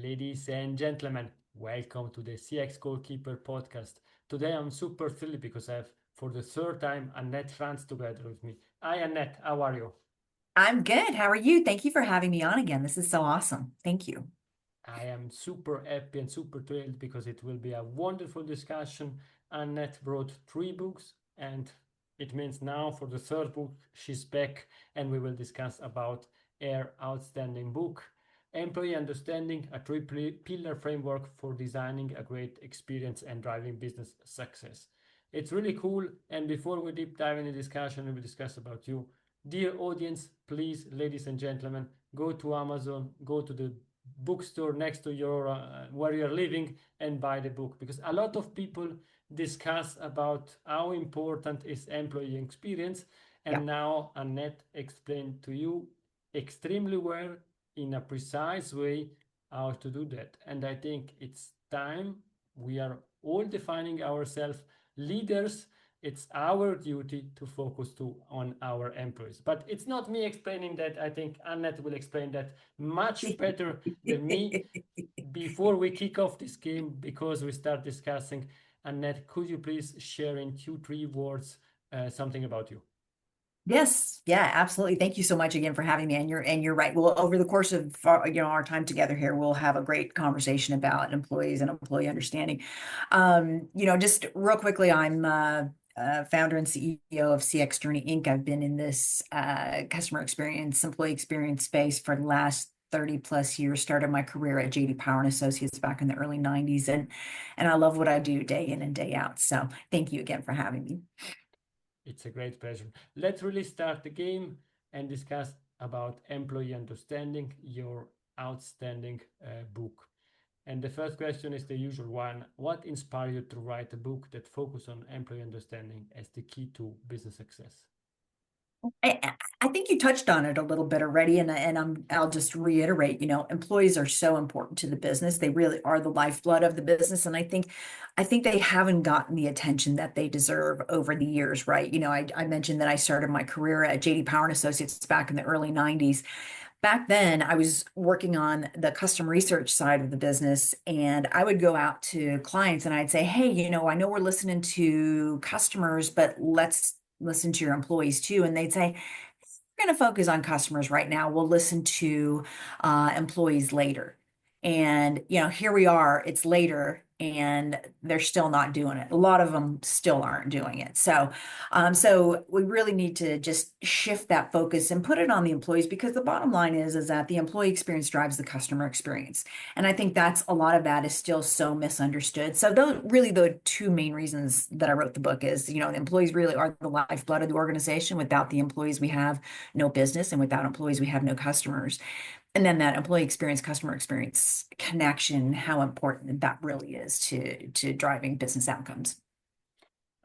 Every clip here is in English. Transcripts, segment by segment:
Ladies and gentlemen, welcome to the CX Goalkeeper podcast. Today I'm super thrilled because I have for the third time Annette Franz together with me. Hi Annette, how are you? I'm good. How are you? Thank you for having me on again. This is so awesome. Thank you. I am super happy and super thrilled because it will be a wonderful discussion. Annette wrote three books and it means now for the third book she's back and we will discuss about her outstanding book, Employee Understanding, a three pillar framework for designing a great experience and driving business success. It's really cool. And before we deep dive in the discussion, we will discuss about you. Dear audience, please, ladies and gentlemen, go to Amazon, go to the bookstore next to your where you're living and buy the book, because a lot of people discuss about how important is employee experience, Yeah. and now Annette explained to you extremely well in a precise way how to do that. And I think it's time we are all defining ourselves leaders. It's our duty to focus on our employees. But it's not me explaining that. I think Annette will explain that much better than me. Before we kick off this game, because we start discussing, Annette, could you please share in two, three words something about you? Yes. Yeah, absolutely. Thank you so much again for having me. And you're right. Well, over the course of our time together here, we'll have a great conversation about employees and employee understanding. Just real quickly, I'm founder and CEO of CX Journey Inc. I've been in this customer experience, employee experience space for the last 30 plus years. Started my career at JD Power and Associates back in the early 90s, and I love what I do day in and day out. So thank you again for having me. It's a great pleasure. Let's really start the game and discuss about employee understanding, your outstanding book. And the first question is the usual one. What inspired you to write a book that focuses on employee understanding as the key to business success? I think you touched on it a little bit already, I'll just reiterate, employees are so important to the business. They really are the lifeblood of the business. And I think they haven't gotten the attention that they deserve over the years, right? I mentioned that I started my career at JD Power and Associates back in the early 90s. Back then, I was working on the custom research side of the business, and I would go out to clients and I'd say, hey, I know we're listening to customers, but let's listen to your employees too. And they'd say, we're going to focus on customers right now. We'll listen to employees later. And, here we are, it's later. And they're still not doing it. A lot of them still aren't doing it. So we really need to just shift that focus and put it on the employees, because the bottom line is that the employee experience drives the customer experience. And I think that's a lot of that is still so misunderstood. So those really the two main reasons that I wrote the book is, the employees really are the lifeblood of the organization. Without the employees, we have no business, and without employees, we have no customers. And then that employee experience, customer experience connection, how important that really is to driving business outcomes.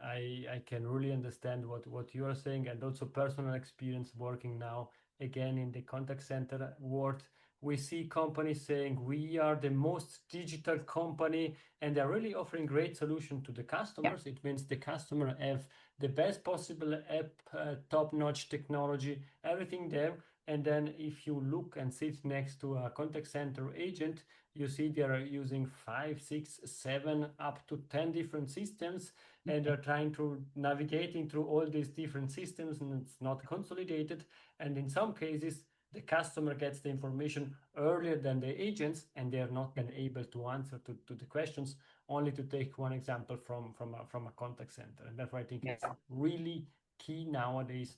I can really understand what you are saying, and also personal experience working now again in the contact center world. We see companies saying we are the most digital company, and they're really offering great solution to the Yeah. customers. It means the customer have the best possible app, top-notch technology, everything there. And then if you look and sit next to a contact center agent, you see they are using five, six, seven, up to 10 different systems, and they're trying to navigating through all these different systems, and it's not consolidated. And in some cases the customer gets the information earlier than the agents, and they are not then able to answer to the questions. Only to take one example from a contact center. And therefore I think it's Yeah. really key nowadays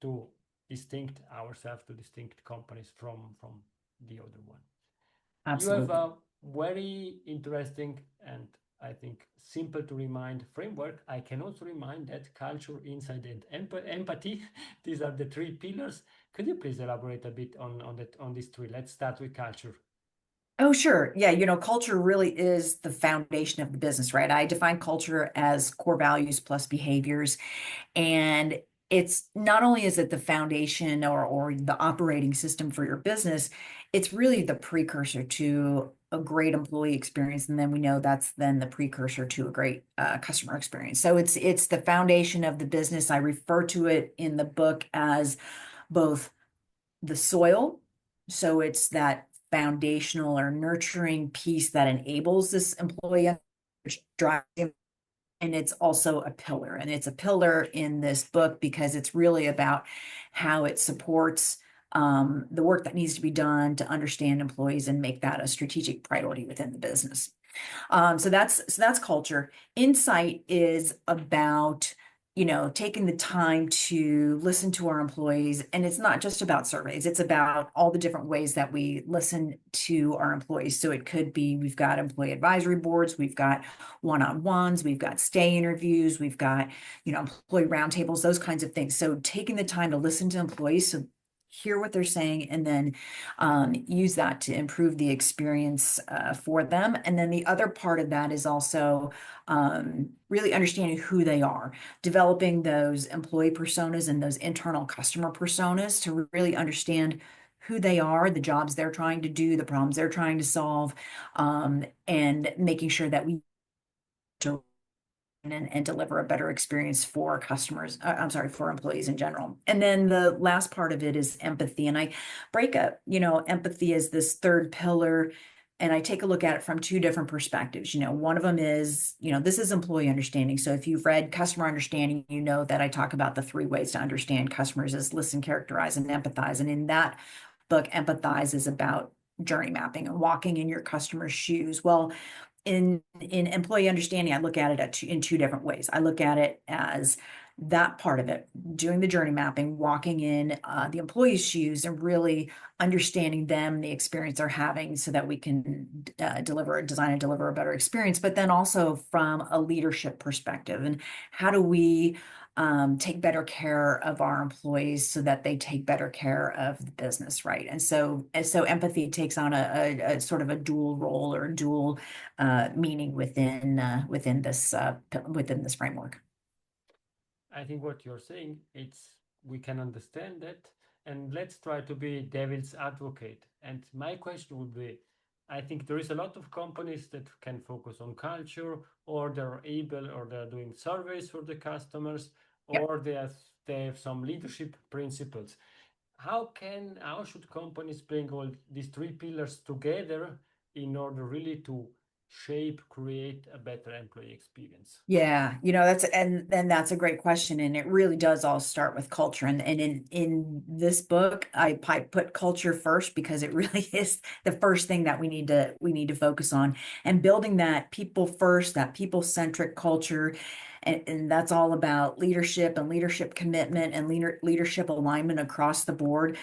to distinct ourselves, to distinct companies from the other one. You have Absolutely. a very interesting and I think simple to remind framework. I can also remind that culture, insight, and empathy. These are the three pillars. Could you please elaborate a bit on these three? Let's start with culture. Oh, sure. Yeah, culture really is the foundation of the business, right? I define culture as core values plus behaviors. And it's not only is it the foundation or the operating system for your business, it's really the precursor to a great employee experience. And then we know that's then the precursor to a great customer experience. So it's the foundation of the business. I refer to it in the book as both the soil. So it's that foundational or nurturing piece that enables this employee, which drives him. And it's also a pillar, and it's a pillar in this book because it's really about how it supports the work that needs to be done to understand employees and make that a strategic priority within the business. So that's culture. Insight is about, taking the time to listen to our employees. And it's not just about surveys, it's about all the different ways that we listen to our employees. So it could be, we've got employee advisory boards, we've got one-on-ones, we've got stay interviews, we've got, employee roundtables, those kinds of things. So taking the time to listen to employees, so hear what they're saying, and then use that to improve the experience for them. And then the other part of that is also really understanding who they are, developing those employee personas and those internal customer personas to really understand who they are, the jobs they're trying to do, the problems they're trying to solve, and making sure that we and deliver a better experience for customers. I'm sorry, for employees in general. And then the last part of it is empathy. And I break up, empathy as this third pillar. And I take a look at it from two different perspectives. One of them is, this is employee understanding. So if you've read Customer Understanding, you know that I talk about the 3 ways to understand customers is listen, characterize, and empathize. And in that book, empathize is about journey mapping and walking in your customer's shoes. Well, in employee understanding, I look at it in 2 different ways. I look at it as that part of it, doing the journey mapping, walking in the employee's shoes and really understanding them, the experience they're having so that we can design and deliver a better experience, but then also from a leadership perspective. And how do we take better care of our employees so that they take better care of the business, right? And so empathy takes on a sort of a dual role or dual meaning within this framework. I think what you're saying, we can understand that, and let's try to be devil's advocate. And my question would be, I think there is a lot of companies that can focus on culture, or they're able, or they're doing surveys for the customers, Yep. or they have some leadership principles. How should companies bring all these 3 pillars together in order really to create a better employee experience? Yeah, that's a great question, and it really does all start with culture. And in this book, I put culture first because it really is the first thing that we need to focus on, and building that people first, that people-centric culture. And that's all about leadership and leadership commitment and leadership alignment across the board.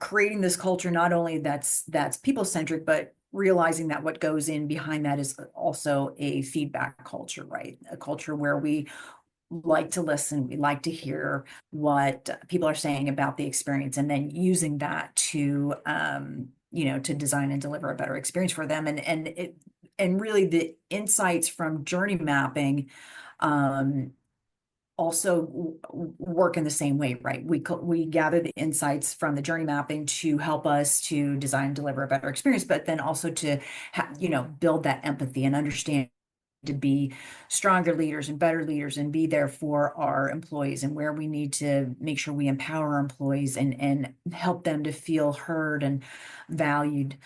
Creating this culture not only that's people-centric, but realizing that what goes in behind that is also a feedback culture, right? A culture where we like to listen, we like to hear what people are saying about the experience, and then using that to to design and deliver a better experience for them. And really the insights from journey mapping also work in the same way, right? We gather the insights from the journey mapping to help us to design and deliver a better experience, but then also to build that empathy and understand, to be stronger leaders and better leaders and be there for our employees, and where we need to make sure we empower our employees and help them to feel heard and valued,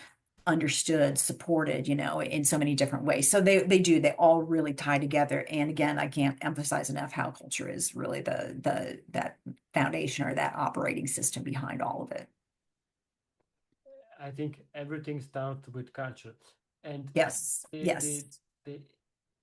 understood, supported, in so many different ways. So they all really tie together. And again, I can't emphasize enough how culture is really that foundation or that operating system behind all of it. I think everything starts with culture, and Yes. the, the, Yes. the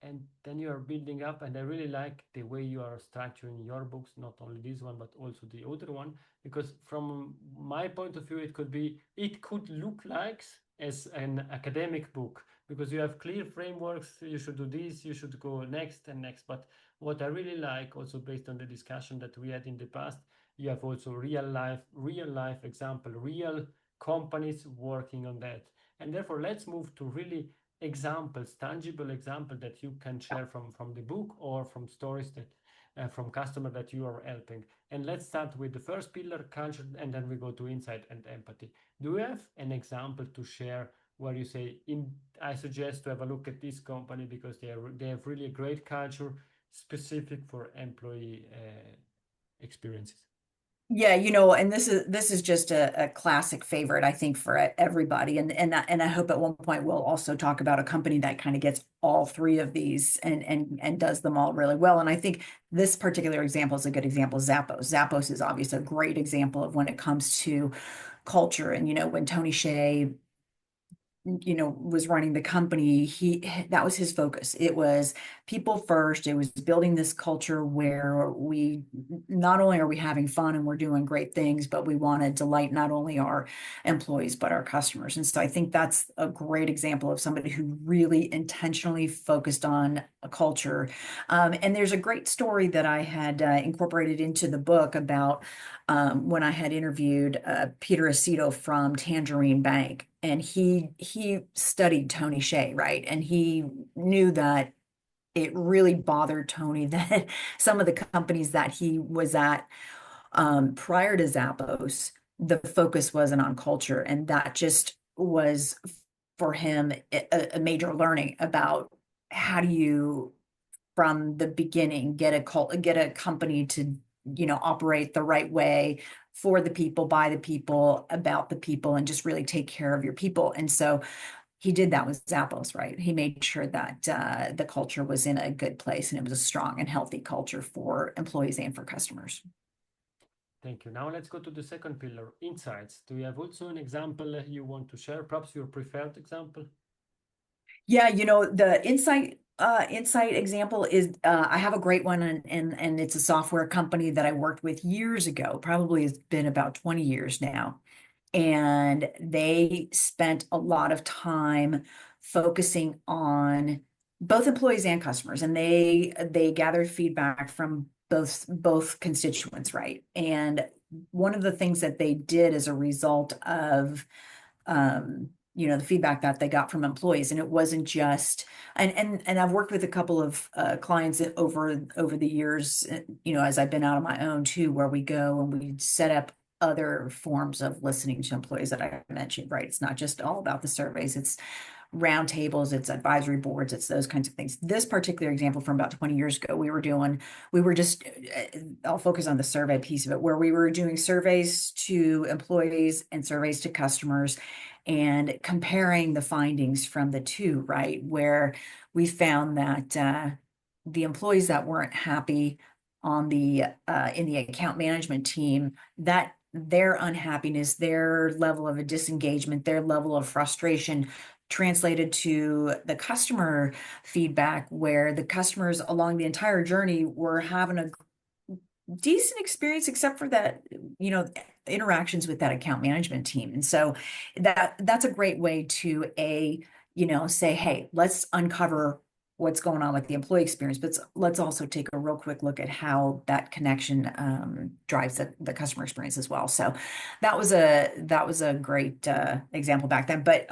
and then you are building up. And I really like the way you are structuring your books, not only this one but also the other one, because from my point of view, it could look like as an academic book, because you have clear frameworks. You should do this, you should go next and next. But what I really like, also based on the discussion that we had in the past, you have also real life example, real companies working on that. And therefore, let's move to really examples, tangible example that you can share from the book, or from stories that from customer that you are helping. And let's start with the first pillar, culture, and then we go to insight and empathy. Do you have an example to share where you say, I suggest to have a look at this company because they have really a great culture specific for employee experiences? Yeah, and this is just a classic favorite, I think, for everybody. And I hope at one point we'll also talk about a company that kind of gets all three of these and does them all really well. And I think this particular example is a good example. Zappos. Zappos is obviously a great example of when it comes to culture. And when Tony Hsieh was running the company, that was his focus. It was people first. It was building this culture where we not only are we having fun and we're doing great things, but we want to delight not only our employees but our customers. And so I think that's a great example of somebody who really intentionally focused on a culture. And there's a great story that I had incorporated into the book about when I had interviewed Peter Aceto from Tangerine Bank, and he studied Tony Hsieh, right? And he knew that it really bothered Tony that some of the companies that he was at prior to Zappos, the focus wasn't on culture, and that just was for him a major learning about how do you from the beginning get a company to operate the right way for the people, by the people, about the people, and just really take care of your people. And so he did that with Zappos, right? He made sure that the culture was in a good place and it was a strong and healthy culture for employees and for customers. Thank you. Now let's go to the second pillar, insights. Do you have also an example you want to share? Perhaps your preferred example? Yeah, the insight example is I have a great one, and it's a software company that I worked with years ago. Probably has been about 20 years now. And they spent a lot of time focusing on both employees and customers, and they gathered feedback from both constituents, right? And one of the things that they did as a result of the feedback that they got from employees, and it wasn't just and I've worked with a couple of clients over the years, as I've been out on my own too, where we go and we set up other forms of listening to employees that I mentioned, right? It's not just all about the surveys, it's roundtables, it's advisory boards, it's those kinds of things. This particular example from about 20 years ago, we were just, I'll focus on the survey piece of it, where we were doing surveys to employees and surveys to customers and comparing the findings from the two, right? Where we found that the employees that weren't happy on the in the account management team, that their unhappiness, their level of a disengagement, their level of frustration translated to the customer feedback, where the customers along the entire journey were having a decent experience, except for that, interactions with that account management team. And so that's a great way to say, hey, let's uncover what's going on with the employee experience, but let's also take a real quick look at how that connection drives the customer experience as well. So that was a great example back then. But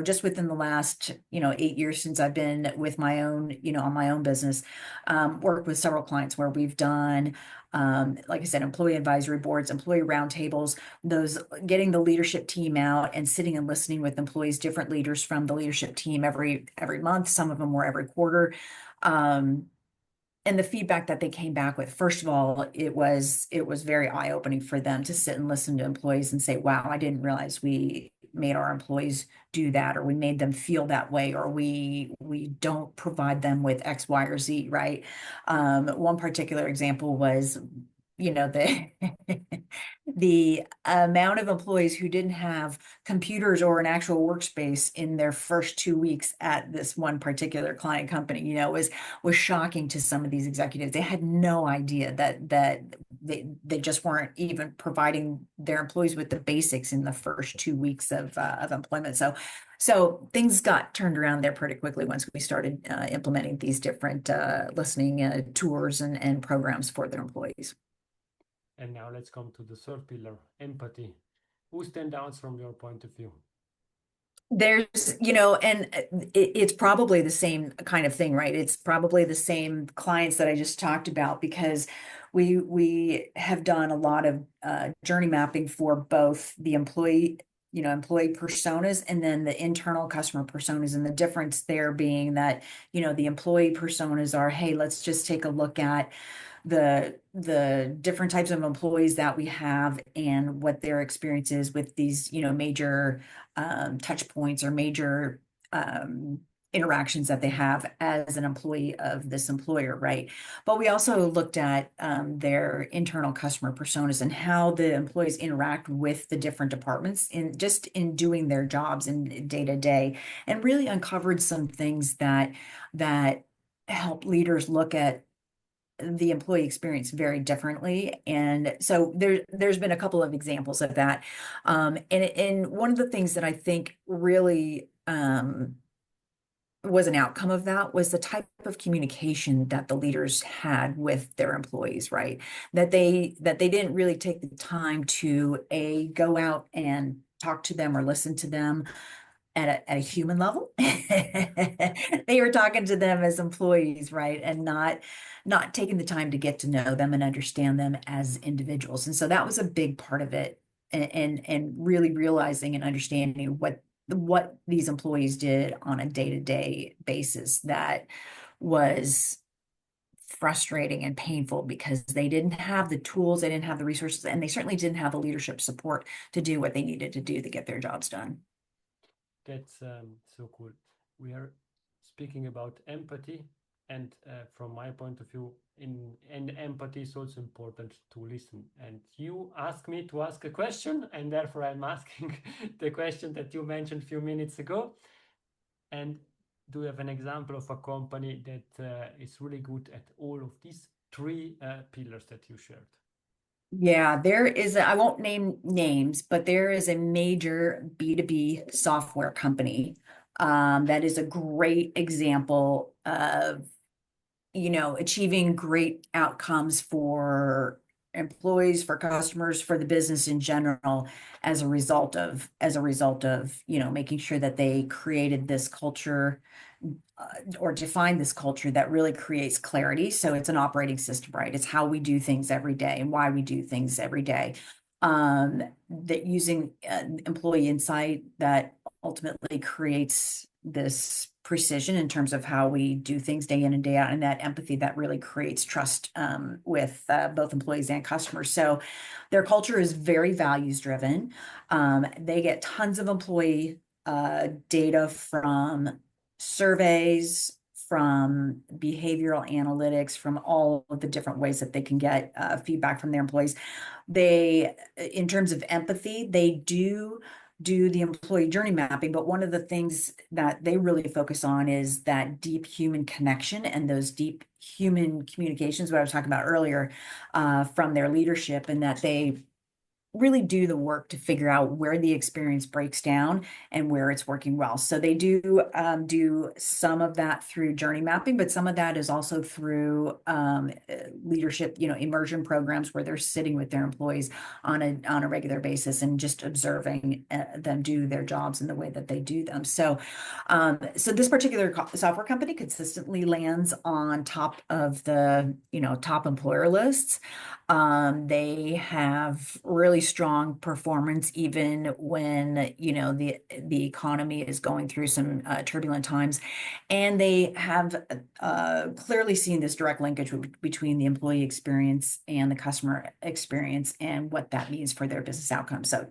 just within the last 8 years since I've been with my own on my own business, worked with several clients where we've done like I said, employee advisory boards, employee roundtables, those getting the leadership team out and sitting and listening with employees, different leaders from the leadership team every month. Some of them were every quarter. And the feedback that they came back with, first of all, it was very eye-opening for them to sit and listen to employees and say, wow, I didn't realize we made our employees do that, or we made them feel that way, or we don't provide them with X, Y, or Z, right? One particular example was, the the amount of employees who didn't have computers or an actual workspace in their first 2 weeks at this one particular client company, was shocking to some of these executives. They had no idea that they just weren't even providing their employees with the basics in the first 2 weeks of employment. So things got turned around there pretty quickly once we started implementing these different listening tours and programs for their employees. And now let's come to the third pillar, empathy. Who stands out from your point of view? There's, and it's probably the same kind of thing, right? It's probably the same clients that I just talked about, because we have done a lot of journey mapping for both the employee personas and then the internal customer personas. And the difference there being that, the employee personas are, hey, let's just take a look at the different types of employees that we have and what their experience is with these, major touch points or major interactions that they have as an employee of this employer, right? But we also looked at their internal customer personas and how the employees interact with the different departments in doing their jobs in day to day, and really uncovered some things that help leaders look at the employee experience very differently. And so there's been a couple of examples of that. And one of the things that I think really was an outcome of that was the type of communication that the leaders had with their employees, right? That they didn't really take the time to go out and talk to them or listen to them at a human level. They were talking to them as employees, right? And not taking the time to get to know them and understand them as individuals. And so that was a big part of it. And really realizing and understanding what these employees did on a day-to-day basis that was frustrating and painful because they didn't have the tools, they didn't have the resources, and they certainly didn't have the leadership support to do what they needed to do to get their jobs done. That's so cool. We are speaking about empathy, and from my point of view, in empathy, it's also important to listen. And you asked me to ask a question, and therefore I'm asking the question that you mentioned a few minutes ago. And do you have an example of a company that is really good at all of these three pillars that you shared? Yeah, I won't name names, but there is a major B2B software company that is a great example of, achieving great outcomes for employees, for customers, for the business in general, as a result of, making sure that they created this culture or define this culture that really creates clarity. So it's an operating system, right? It's how we do things every day and why we do things every day. That using employee insight that ultimately creates this precision in terms of how we do things day in and day out, and that empathy that really creates trust with both employees and customers. So their culture is very values driven. They get tons of employee data from surveys, from behavioral analytics, from all of the different ways that they can get feedback from their employees. In terms of empathy, they do the employee journey mapping, but one of the things that they really focus on is that deep human connection and those deep human communications, what I was talking about earlier, from their leadership, and that they really do the work to figure out where the experience breaks down and where it's working well. So they do some of that through journey mapping, but some of that is also through leadership, immersion programs where they're sitting with their employees on a regular basis and just observing them do their jobs in the way that they do them. So this particular software company consistently lands on top of the top employer lists. They have really strong performance even when the economy is going through some turbulent times, and they have clearly seen this direct linkage between the employee experience and the customer experience and what that means for their business outcomes. So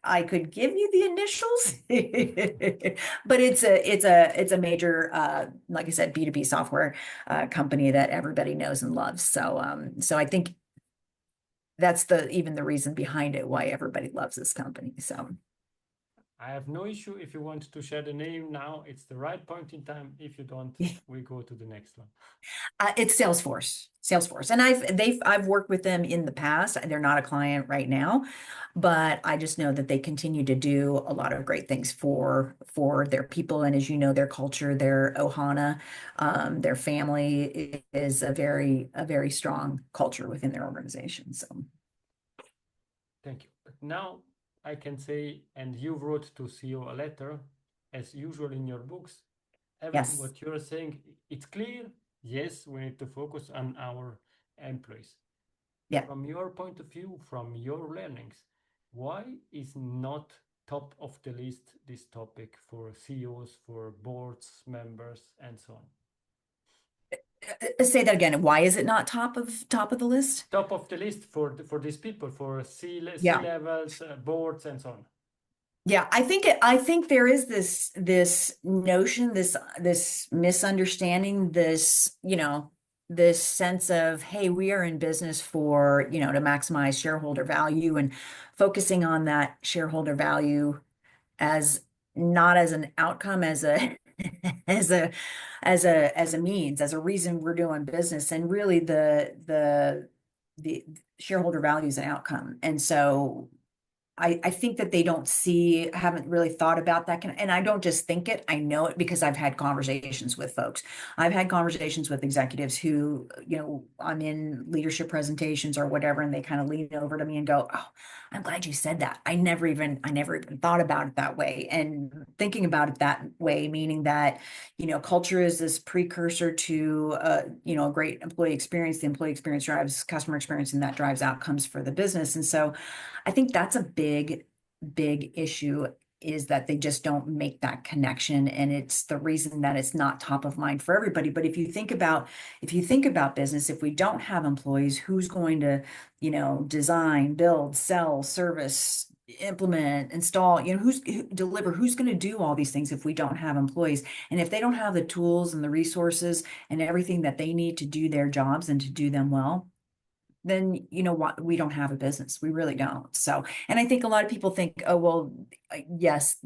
I could give you the initials, but it's a major like I said, B2B software company that everybody knows and loves. So I think that's even the reason behind it, why everybody loves this company. So I have no issue if you want to share the name now. It's the right point in time. If you don't, we go to the next one. It's Salesforce, and I've worked with them in the past. They're not a client right now, but I just know that they continue to do a lot of great things for their people, and as you know, their culture, their Ohana, their family is a very strong culture within their organization. So thank you. But now I can say, and you wrote to CEO a letter, as usual in your books. Everything yes. what you're saying, it's clear. Yes, we need to focus on our employees. Yeah. From your point of view, from your learnings, why is not top of the list this topic for CEOs, for boards, members, and so on? Say that again. Why is it not top of the list? Top of the list for these people, for C Yeah. levels, boards, and so on. Yeah, I think there is this notion, this misunderstanding, this sense of, hey, we are in business for, to maximize shareholder value, and focusing on that shareholder value as not as an outcome, as a as a as a means, as a reason we're doing business. And really the shareholder value is an outcome. And so I think that they haven't really thought about that. And I don't just think it, I know it because I've had conversations with folks. I've had conversations with executives who, I'm in leadership presentations or whatever, and they kind of lean over to me and go, "Oh, I'm glad you said that. I never even thought about it that way." And thinking about it that way, meaning that, culture is this precursor to, a great employee experience. The employee experience drives customer experience, and that drives outcomes for the business. And so I think that's a big issue, is that they just don't make that connection. And it's the reason that it's not top of mind for everybody. But if you think about business, if we don't have employees, who's going to, design, build, sell, service, implement, install, deliver, who's going to do all these things if we don't have employees? And if they don't have the tools and the resources and everything that they need to do their jobs and to do them well, then you know what, we don't have a business. We really don't. So, and I think a lot of people think, oh, well, yes,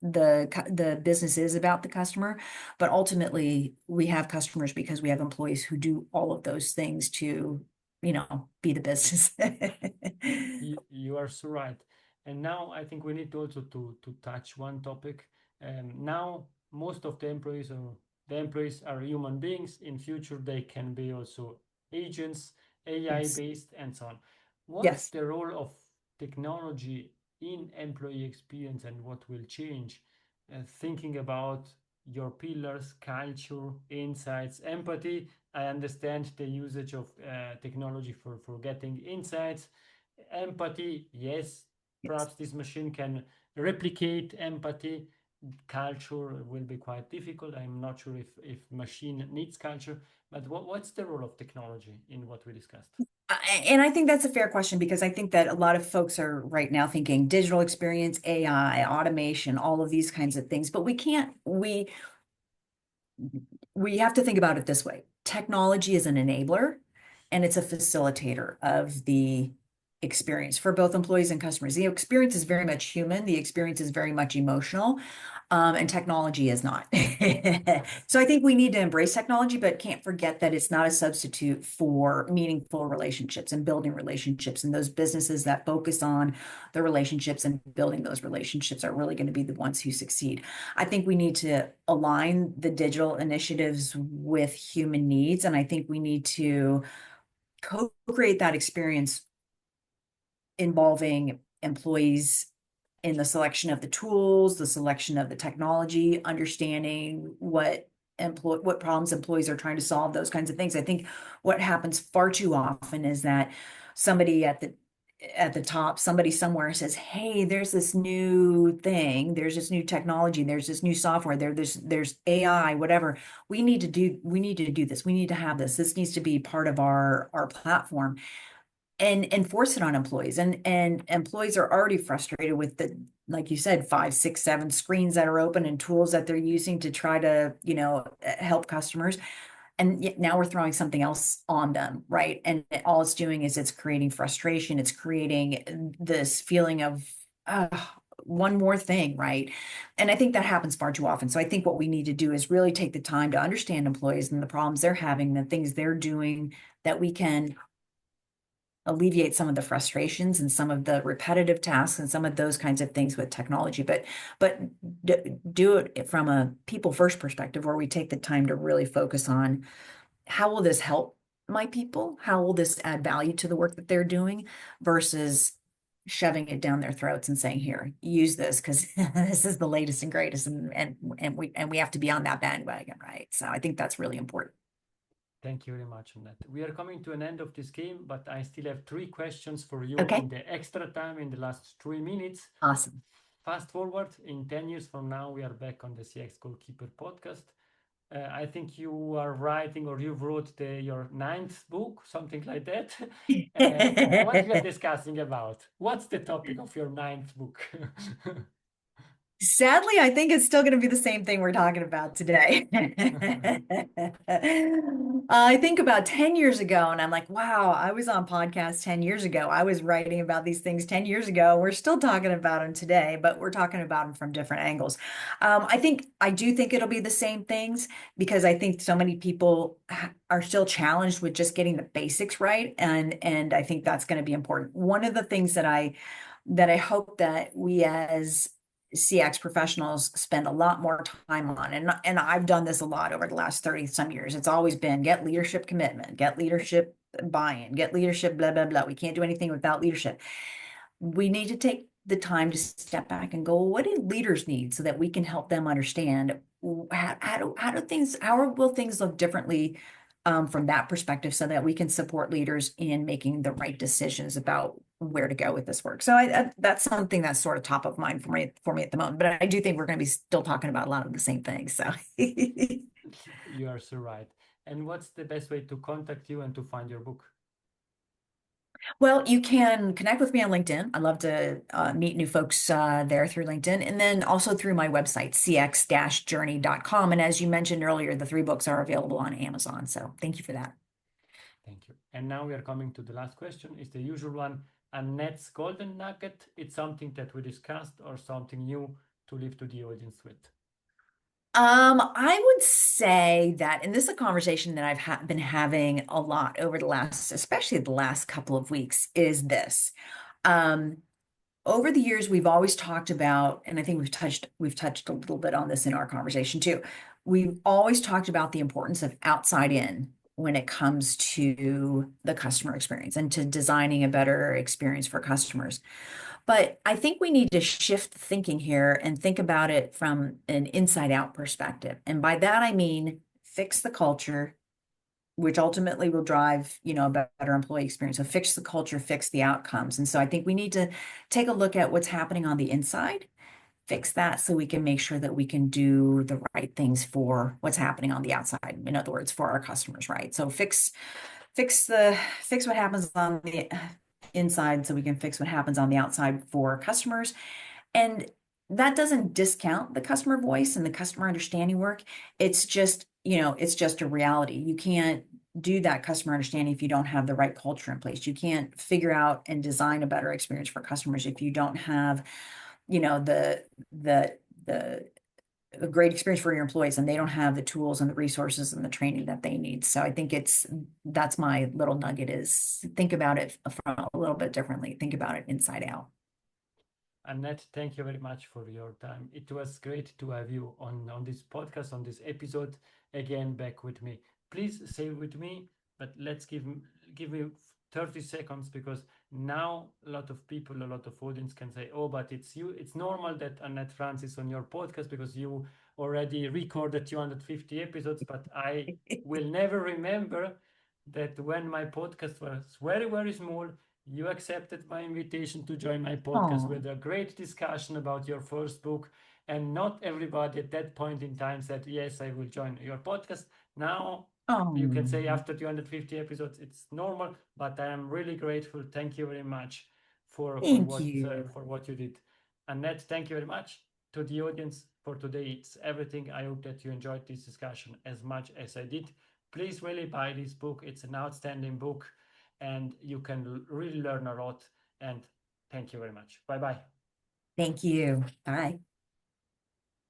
the business is about the customer, but ultimately we have customers because we have employees who do all of those things to, be the business. You are so right. And now I think we need also to touch one topic. Now most of the employees are human beings. In future they can be also agents, AI Yes. based, and so on. What's Yes. the role of technology in employee experience, and what will change? Thinking about your pillars: culture, insights, empathy. I understand the usage of technology for getting insights. Empathy, yes, Yes. perhaps this machine can replicate empathy. Culture will be quite difficult. I'm not sure if machine needs culture, but what's the role of technology in what we discussed? And I think that's a fair question, because I think that a lot of folks are right now thinking digital experience, AI, automation, all of these kinds of things, but we have to think about it this way. Technology is an enabler, and it's a facilitator of the experience for both employees and customers. The experience is very much human. The experience is very much emotional, and technology is not. So I think we need to embrace technology, but can't forget that it's not a substitute for meaningful relationships and building relationships. And those businesses that focus on the relationships and building those relationships are really going to be the ones who succeed. I think we need to align the digital initiatives with human needs, and I think we need to co-create that experience involving employees in the selection of the tools, the selection of the technology, understanding what problems employees are trying to solve, those kinds of things. I think what happens far too often is that somebody at the top, somebody somewhere says, "Hey, there's this new thing, there's this new technology, there's this new software, there's AI, whatever. We need to do this. We need to have this. This needs to be part of our platform." And enforce it on employees. And employees are already frustrated with the, like you said, 5, 6, 7 screens that are open and tools that they're using to try to, help customers. And yet now we're throwing something else on them, right? And all it's doing is it's creating frustration. It's creating this feeling of one more thing, right? And I think that happens far too often. So I think what we need to do is really take the time to understand employees and the problems they're having, the things they're doing, that we can alleviate some of the frustrations and some of the repetitive tasks and some of those kinds of things with technology, but do it from a people first perspective, where we take the time to really focus on how will this help my people? How will this add value to the work that they're doing, versus shoving it down their throats and saying, "Here, use this because this is the latest and greatest," and we have to be on that bandwagon, right? So I think that's really important. Thank you very much, Annette. We are coming to an end of this game, but I still have 3 questions for you Okay, in the extra time, in the last 3 minutes. awesome. Fast forward, in 10 years from now, we are back on the CX Goalkeeper podcast. I think you are writing or you wrote your ninth book, something like that. What we are discussing about? What's the topic of your ninth book? Sadly, I think it's still going to be the same thing we're talking about today. I think about 10 years ago, and I'm like, wow, I was on podcasts 10 years ago. I was writing about these things 10 years ago. We're still talking about them today, but we're talking about them from different angles. I do think it'll be the same things because I think so many people are still challenged with just getting the basics right. And I think that's going to be important. One of the things that I hope that we as CX professionals spend a lot more time on. And I've done this a lot over the last 30 some years. It's always been get leadership commitment, get leadership buy-in, get leadership, blah, blah, blah. We can't do anything without leadership. We need to take the time to step back and go, well, what do leaders need so that we can help them understand how will things look differently from that perspective so that we can support leaders in making the right decisions about where to go with this work. So that's something that's sort of top of mind for me at the moment. But I do think we're going to be still talking about a lot of the same things. So You are so right. And what's the best way to contact you and to find your book? Well, you can connect with me on LinkedIn. I love to meet new folks there through LinkedIn and then also through my website, cx-journey.com. And as you mentioned earlier, the 3 books are available on Amazon. So thank you for that. Thank you. And now we are coming to the last question. It's the usual one. Annette's golden nugget. It's something that we discussed or something new to leave to the audience with. I would say that, and this is a conversation that I've been having a lot over especially the last couple of weeks, is this. Over the years, we've always talked about, and I think we've touched a little bit on this in our conversation too. We've always talked about the importance of outside in when it comes to the customer experience and to designing a better experience for customers. But I think we need to shift thinking here and think about it from an inside out perspective. And by that, I mean fix the culture, which ultimately will drive, a better employee experience. So fix the culture, fix the outcomes. And so I think we need to take a look at what's happening on the inside, fix that so we can make sure that we can do the right things for what's happening on the outside. In other words, for our customers, right? So fix what happens on the inside so we can fix what happens on the outside for customers. And that doesn't discount the customer voice and the customer understanding work. It's just, it's just a reality. You can't do that customer understanding if you don't have the right culture in place. You can't figure out and design a better experience for customers if you don't have, a great experience for your employees and they don't have the tools and the resources and the training that they need. So I think that's my little nugget is think about it from a little bit differently. Think about it inside out. Annette, thank you very much for your time. It was great to have you on this podcast, on this episode, again back with me. Please stay with me, but let's give me 30 seconds because now a lot of people, a lot of audience can say, oh, but it's you. It's normal that Annette Franz is on your podcast because you already recorded 250 episodes, but I will never remember that when my podcast was very, very small, you accepted my invitation to join my podcast with a great discussion about your first book. And not everybody at that point in time said, yes, I will join your podcast. Now you can say after 250 episodes, it's normal, but I am really grateful. Thank you very much for what you did. Annette, thank you very much. To the audience for today, it's everything. I hope that you enjoyed this discussion as much as I did. Please really buy this book. It's an outstanding book and you can really learn a lot. And thank you very much. Bye-bye. Thank you. Bye.